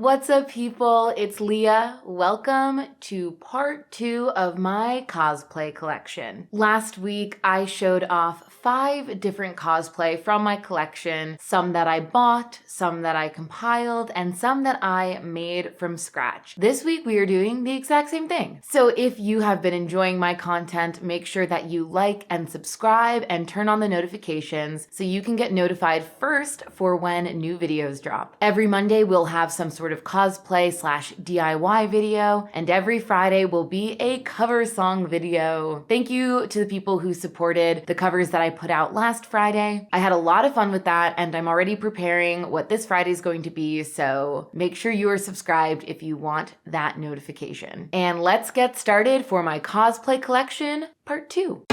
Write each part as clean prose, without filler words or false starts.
What's up, people? It's Leah. Welcome to part 2 of my cosplay collection. Last week, I showed off 5 different cosplay from my collection, some that I bought, some that I compiled, and some that I made from scratch. This week, we are doing the exact same thing. So if you have been enjoying my content, make sure that you like and subscribe and turn on the notifications so you can get notified first for when new videos drop. Every Monday, we'll have some sort of cosplay / DIY video, and every Friday will be a cover song video. Thank you to the people who supported the covers that I put out last Friday. I had a lot of fun with that, and I'm already preparing what this Friday is going to be, so make sure you are subscribed if you want that notification. And let's get started for my cosplay collection, part 2.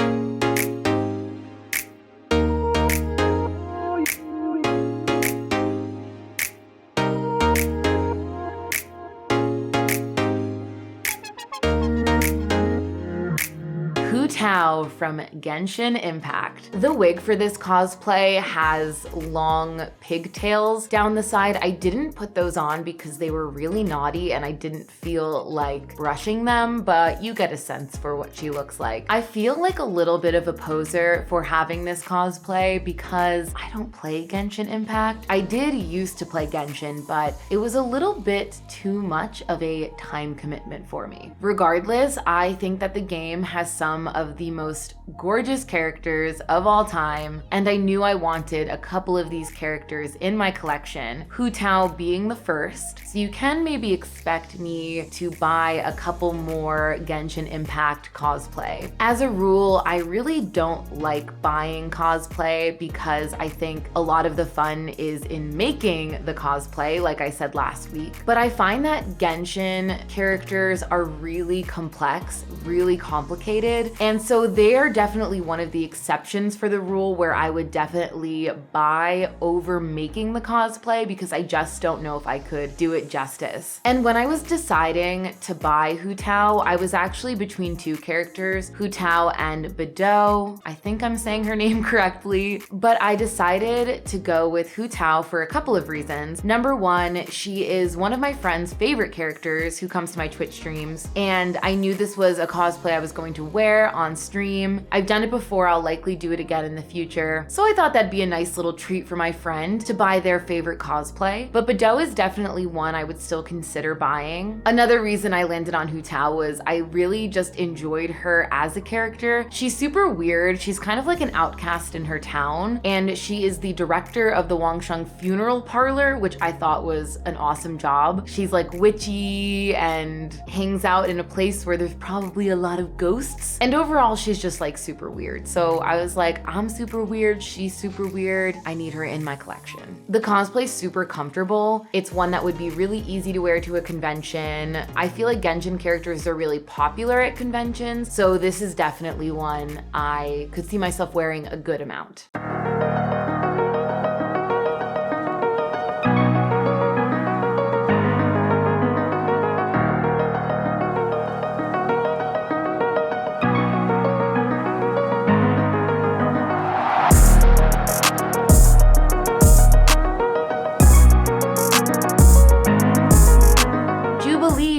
Tues from Genshin Impact. The wig for this cosplay has long pigtails down the side. I didn't put those on because they were really naughty and I didn't feel like brushing them, but you get a sense for what she looks like. I feel like a little bit of a poser for having this cosplay because I don't play Genshin Impact. I did used to play Genshin, but it was a little bit too much of a time commitment for me. Regardless, I think that the game has some of the most gorgeous characters of all time, and I knew I wanted a couple of these characters in my collection, Tues being the first. So you can maybe expect me to buy a couple more Genshin Impact cosplay. As a rule, I really don't like buying cosplay because I think a lot of the fun is in making the cosplay, like I said last week. But I find that Genshin characters are really complex, really complicated, and so they are definitely one of the exceptions for the rule where I would definitely buy over making the cosplay because I just don't know if I could do it justice. And when I was deciding to buy Tues, I was actually between 2 characters, Tues and Bedeau. I think I'm saying her name correctly, but I decided to go with Tues for a couple of reasons. Number one, she is one of my friend's favorite characters who comes to my Twitch streams, and I knew this was a cosplay I was going to wear on stream. I've done it before, I'll likely do it again in the future. So I thought that'd be a nice little treat for my friend to buy their favorite cosplay. But Bedeau is definitely one I would still consider buying. Another reason I landed on Tues was I really just enjoyed her as a character. She's super weird. She's kind of like an outcast in her town, and she is the director of the Wangsheng funeral parlor, which I thought was an awesome job. She's like witchy and hangs out in a place where there's probably a lot of ghosts. And overall, she's just like super weird. So I was like, I'm super weird, she's super weird, I need her in my collection. The cosplay's super comfortable. It's one that would be really easy to wear to a convention. I feel like Genshin characters are really popular at conventions, so this is definitely one I could see myself wearing a good amount.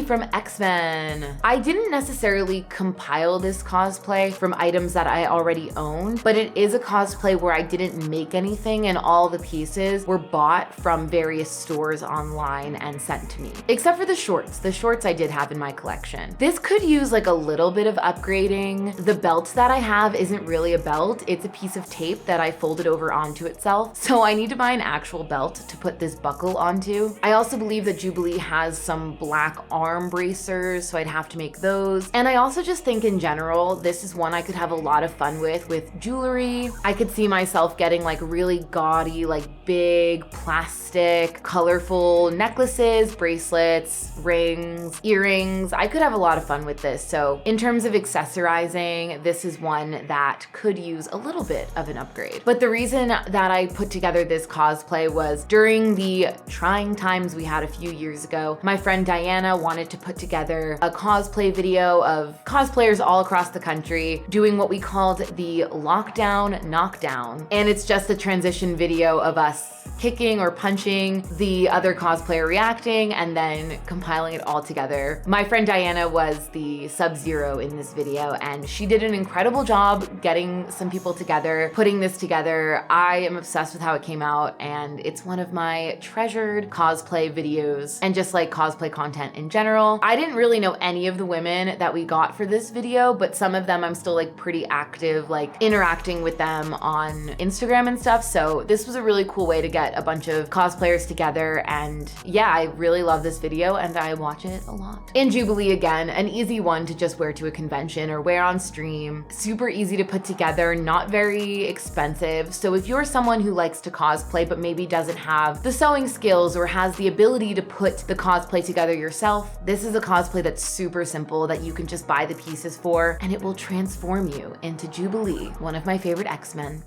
From X-Men. I didn't necessarily compile this cosplay from items that I already owned, but it is a cosplay where I didn't make anything and all the pieces were bought from various stores online and sent to me. Except for the shorts. The shorts I did have in my collection. This could use like a little bit of upgrading. The belt that I have isn't really a belt. It's a piece of tape that I folded over onto itself. So I need to buy an actual belt to put this buckle onto. I also believe that Jubilee has some black arm bracers, so I'd have to make those. And I also just think in general, this is one I could have a lot of fun with jewelry. I could see myself getting like really gaudy, like big plastic, colorful necklaces, bracelets, rings, earrings. I could have a lot of fun with this. So in terms of accessorizing, this is one that could use a little bit of an upgrade. But the reason that I put together this cosplay was during the trying times we had a few years ago, my friend Diana wanted to put together a cosplay video of cosplayers all across the country doing what we called the lockdown knockdown. And it's just a transition video of us kicking or punching, the other cosplayer reacting, and then compiling it all together. My friend Diana was the Sub-Zero in this video, and she did an incredible job getting some people together, putting this together. I am obsessed with how it came out, and it's one of my treasured cosplay videos and just like cosplay content in general. I didn't really know any of the women that we got for this video, but some of them I'm still like pretty active, like interacting with them on Instagram and stuff. So this was a really cool way to get a bunch of cosplayers together, and yeah, I really love this video and I watch it a lot. In Jubilee, again, an easy one to just wear to a convention or wear on stream. Super easy to put together, not very expensive. So if you're someone who likes to cosplay but maybe doesn't have the sewing skills or has the ability to put the cosplay together yourself, this is a cosplay that's super simple that you can just buy the pieces for, and it will transform you into Jubilee, one of my favorite X-Men.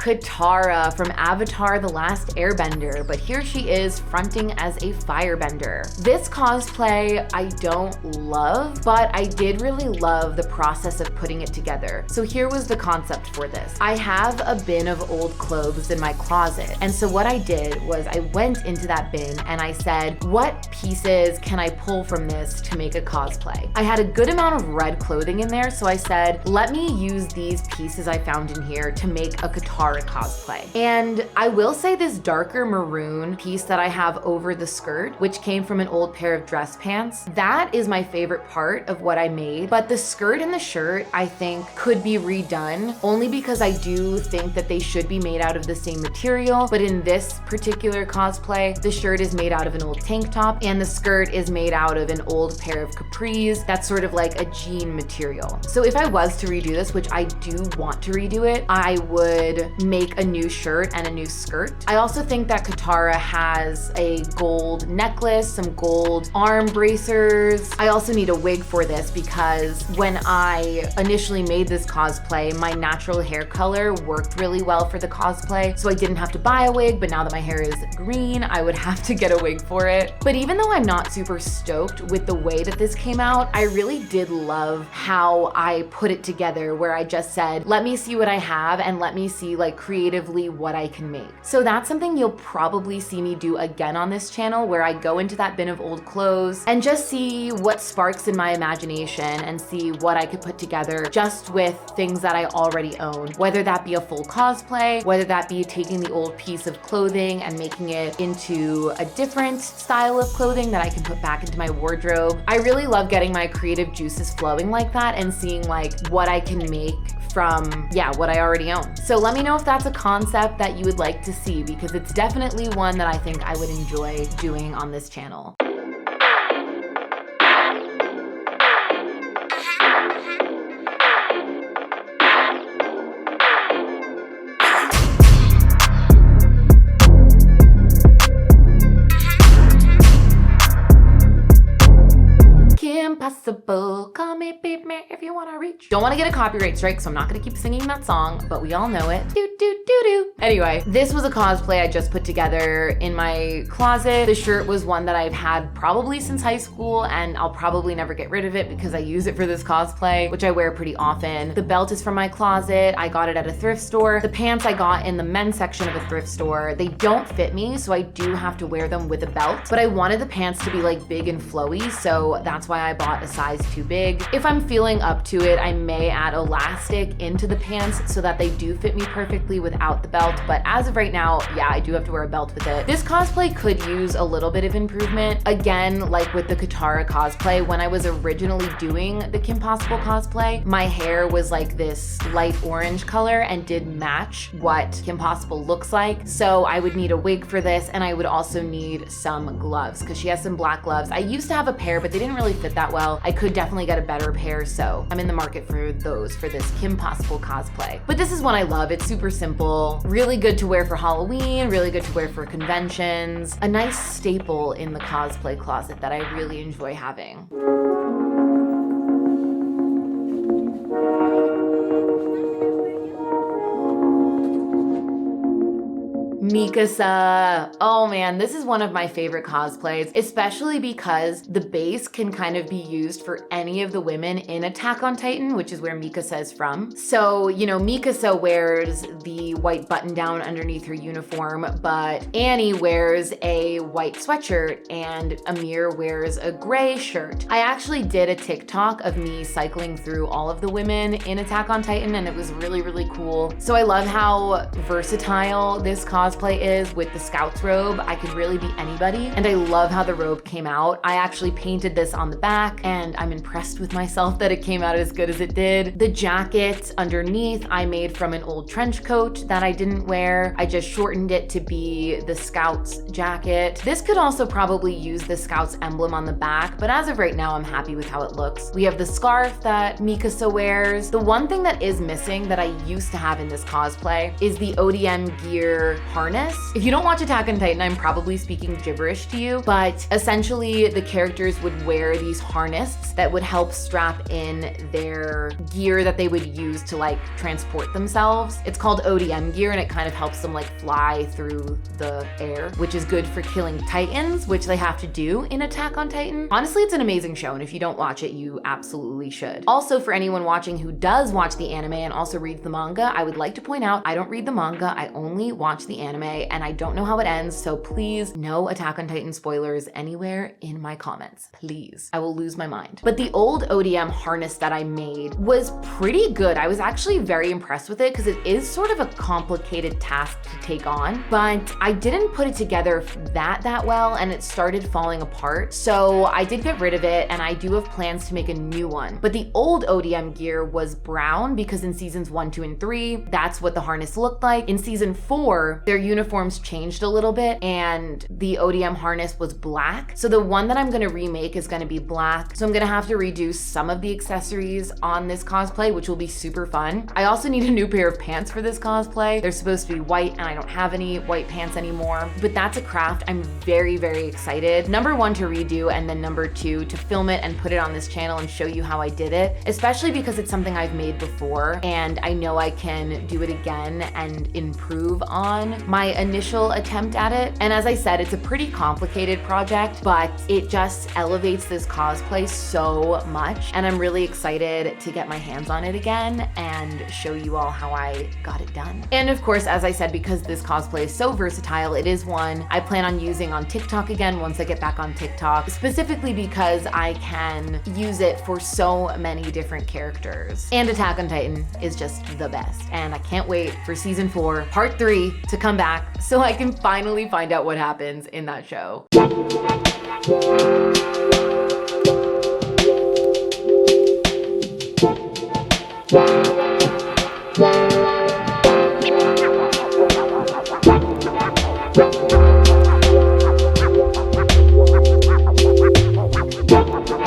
Katara from Avatar: The Last Airbender, but here she is fronting as a firebender. This cosplay I don't love, but I did really love the process of putting it together. So here was the concept for this. I have a bin of old clothes in my closet, and so what I did was I went into that bin and I said, what pieces can I pull from this to make a cosplay? I had a good amount of red clothing in there, so I said, let me use these pieces I found in here to make a Katara cosplay. And I will say this darker maroon piece that I have over the skirt, which came from an old pair of dress pants, that is my favorite part of what I made. But the skirt and the shirt, I think, could be redone, only because I do think that they should be made out of the same material. But in this particular cosplay, the shirt is made out of an old tank top and the skirt is made out of an old pair of capris. That's sort of like a jean material. So if I was to redo this, which I do want to redo it, I would make a new shirt and a new skirt. I also think that Katara has a gold necklace, some gold arm bracers. I also need a wig for this because when I initially made this cosplay, my natural hair color worked really well for the cosplay, so I didn't have to buy a wig, but now that my hair is green, I would have to get a wig for it. But even though I'm not super stoked with the way that this came out, I really did love how I put it together, where I just said, let me see what I have and let me see like creatively what I can make. So that's something you'll probably see me do again on this channel, where I go into that bin of old clothes and just see what sparks in my imagination and see what I could put together just with things that I already own, whether that be a full cosplay, whether that be taking the old piece of clothing and making it into a different style of clothing that I can put back into my wardrobe. I really love getting my creative juices flowing like that and seeing like what I can make from, yeah, what I already own. So let me know if that's a concept that you would like to see, because it's definitely one that I think I would enjoy doing on this channel. Impossible, call me, beep me if you wanna reach. Don't wanna get a copyright strike, so I'm not gonna keep singing that song, but we all know it. Do, do, do, do. Anyway, this was a cosplay I just put together in my closet. The shirt was one that I've had probably since high school, and I'll probably never get rid of it because I use it for this cosplay, which I wear pretty often. The belt is from my closet. I got it at a thrift store. The pants I got in the men's section of a thrift store. They don't fit me, so I do have to wear them with a belt, but I wanted the pants to be like big and flowy, so that's why I bought a size too big. If I'm feeling up to it, I may add elastic into the pants so that they do fit me perfectly without the belt, but as of right now, yeah, I do have to wear a belt with it. This cosplay could use a little bit of improvement. Again, like with the Katara cosplay, when I was originally doing the Kim Possible cosplay, my hair was like this light orange color and did match what Kim Possible looks like. So I would need a wig for this, and I would also need some gloves because she has some black gloves. I used to have a pair, but they didn't really fit that well. I couldn't could definitely get a better pair, so I'm in the market for those for this Kim Possible cosplay. But this is one I love. It's super simple, really good to wear for Halloween, really good to wear for conventions, a nice staple in the cosplay closet that I really enjoy having. Mikasa. Oh man, this is one of my favorite cosplays, especially because the base can kind of be used for any of the women in Attack on Titan, which is where Mikasa is from. So, you know, Mikasa wears the white button down underneath her uniform, but Annie wears a white sweatshirt and Amir wears a gray shirt. I actually did a TikTok of me cycling through all of the women in Attack on Titan, and it was really, really cool. So I love how versatile this cosplay is with the Scout's robe. I could really be anybody, and I love how the robe came out. I actually painted this on the back, and I'm impressed with myself that it came out as good as it did. The jacket underneath I made from an old trench coat that I didn't wear. I just shortened it to be the Scout's jacket. This could also probably use the Scout's emblem on the back, but as of right now, I'm happy with how it looks. We have the scarf that Mikasa wears. The one thing that is missing that I used to have in this cosplay is the ODM gear harness. If you don't watch Attack on Titan, I'm probably speaking gibberish to you, but essentially the characters would wear these harnesses that would help strap in their gear that they would use to like transport themselves. It's called ODM gear, and it kind of helps them like fly through the air, which is good for killing Titans, which they have to do in Attack on Titan. Honestly, it's an amazing show, and if you don't watch it, you absolutely should. Also, for anyone watching who does watch the anime and also reads the manga, I would like to point out I don't read the manga, I only watch the anime, and I don't know how it ends, so please, no Attack on Titan spoilers anywhere in my comments, please. I will lose my mind. But the old ODM harness that I made was pretty good. I was actually very impressed with it because it is sort of a complicated task to take on, but I didn't put it together that well, and it started falling apart. So I did get rid of it, and I do have plans to make a new one. But the old ODM gear was brown because in seasons 1, 2, and 3, that's what the harness looked like. In season 4, their uniforms changed a little bit, and the ODM harness was black. So the one that I'm gonna remake is gonna be black. So I'm gonna have to redo some of the accessories on this cosplay, which will be super fun. I also need a new pair of pants for this cosplay. They're supposed to be white, and I don't have any white pants anymore, but that's a craft I'm very, very excited. Number 1 to redo, and then number 2 to film it and put it on this channel and show you how I did it, especially because it's something I've made before, and I know I can do it again and improve on my initial attempt at it. And as I said, it's a pretty complicated project, but it just elevates this cosplay so much, and I'm really excited to get my hands on it again and show you all how I got it done. And of course, as I said, because this cosplay is so versatile, it is one I plan on using on TikTok again once I get back on TikTok, specifically because I can use it for so many different characters. And Attack on Titan is just the best, and I can't wait for season 4, part 3 to come back so I can finally find out what happens in that show.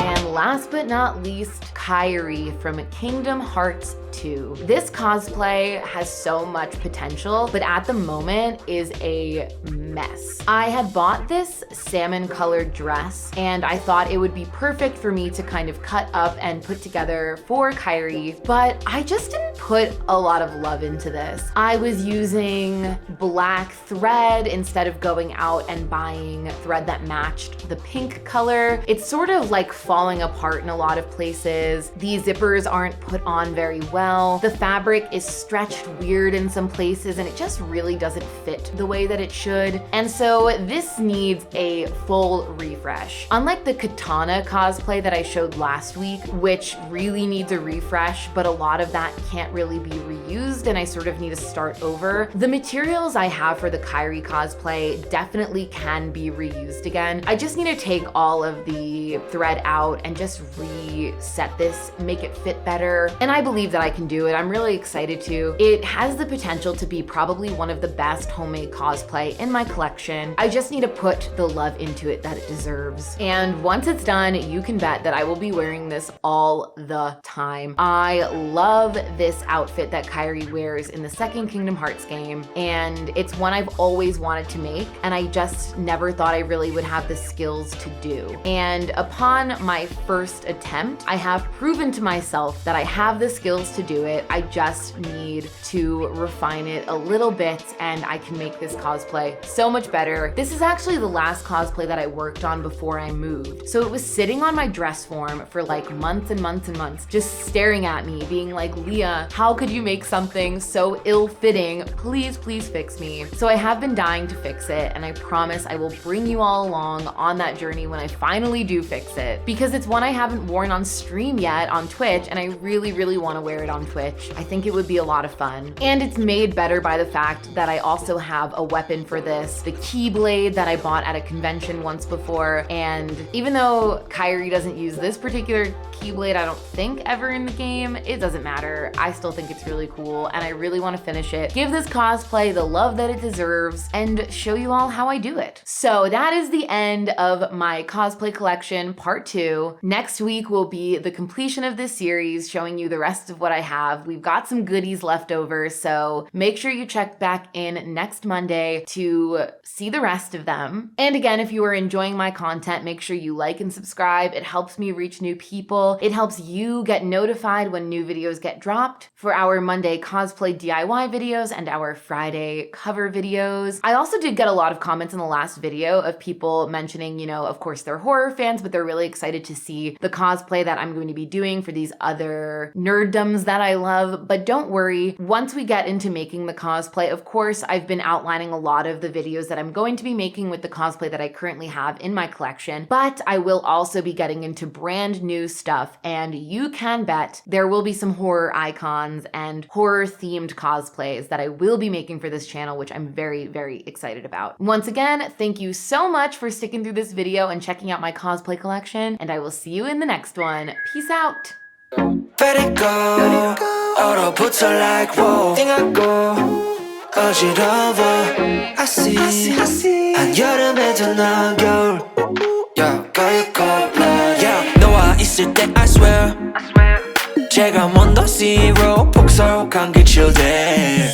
And last but not least, Kairi from Kingdom Hearts 2. This cosplay has so much potential, but at the moment is a mess. I had bought this salmon colored dress, and I thought it would be perfect for me to kind of cut up and put together for Kairi, but I just didn't put a lot of love into this. I was using black thread instead of going out and buying thread that matched the pink color. It's sort of like falling apart in a lot of places. The zippers aren't put on very well. The fabric is stretched weird in some places, and it just really doesn't fit the way that it should. And so this needs a full refresh. Unlike the Katana cosplay that I showed last week, which really needs a refresh, but a lot of that can't really be reused, and I sort of need to start over. The materials I have for the Kairi cosplay definitely can be reused again. I just need to take all of the thread out and just reset this, make it fit better, and I believe that I can do it. I'm really excited to. It has the potential to be probably one of the best homemade cosplay in my collection. I just need to put the love into it that it deserves. And once it's done, you can bet that I will be wearing this all the time. I love this outfit that Kairi wears in the second Kingdom Hearts game, and it's one I've always wanted to make, and I just never thought I really would have the skills to do. And upon my first attempt, I have proven to myself that I have the skills to do it. I just need to refine it a little bit, and I can make this cosplay so much better. This is actually the last cosplay that I worked on before I moved. So it was sitting on my dress form for like months and months and months, just staring at me, being like, Leah, how could you make something so ill-fitting? Please, please fix me. So I have been dying to fix it, and I promise I will bring you all along on that journey when I finally do fix it, because it's one I haven't worn on stream yet on Twitch, and I really, really want to wear it on Twitch. I think it would be a lot of fun. And it's made better by the fact that I also have a weapon for this, the Keyblade that I bought at a convention once before. And even though Kairi doesn't use this particular Keyblade, I don't think, ever in the game, it doesn't matter. I still think it's really cool, and I really want to finish it, give this cosplay the love that it deserves, and show you all how I do it. So that is the end of my cosplay collection part 2. Next week will be the completion of this series, showing you the rest of what I have. We've got some goodies left over, so make sure you check back in next Monday to see the rest of them. And again, if you are enjoying my content, make sure you like and subscribe. It helps me reach new people. It helps you get notified when new videos get dropped for our Monday cosplay DIY videos and our Friday cover videos. I also did get a lot of comments in the last video of people mentioning, you know, of course they're horror fans, but they're really excited to see the cosplay that I'm going to be doing for these other nerddoms that I love. But don't worry, once we get into making the cosplay, of course, I've been outlining a lot of the videos that I'm going to be making with the cosplay that I currently have in my collection, but I will also be getting into brand new stuff, and you can bet there will be some horror icons and horror themed cosplays that I will be making for this channel, which I'm very, very excited about. Once again, thank you so much for sticking through this video and checking out my cosplay collection, and I will see you in the next one. Peace out. Let it go. 얼어붙어 like whoa. 띵하고 어지러워. I see. 한여름에도 난 겨울. Yeah, girl you cold blood. Yeah, 너와 있을 때 I swear. 제가 먼저 zero 폭설한 게 chill there.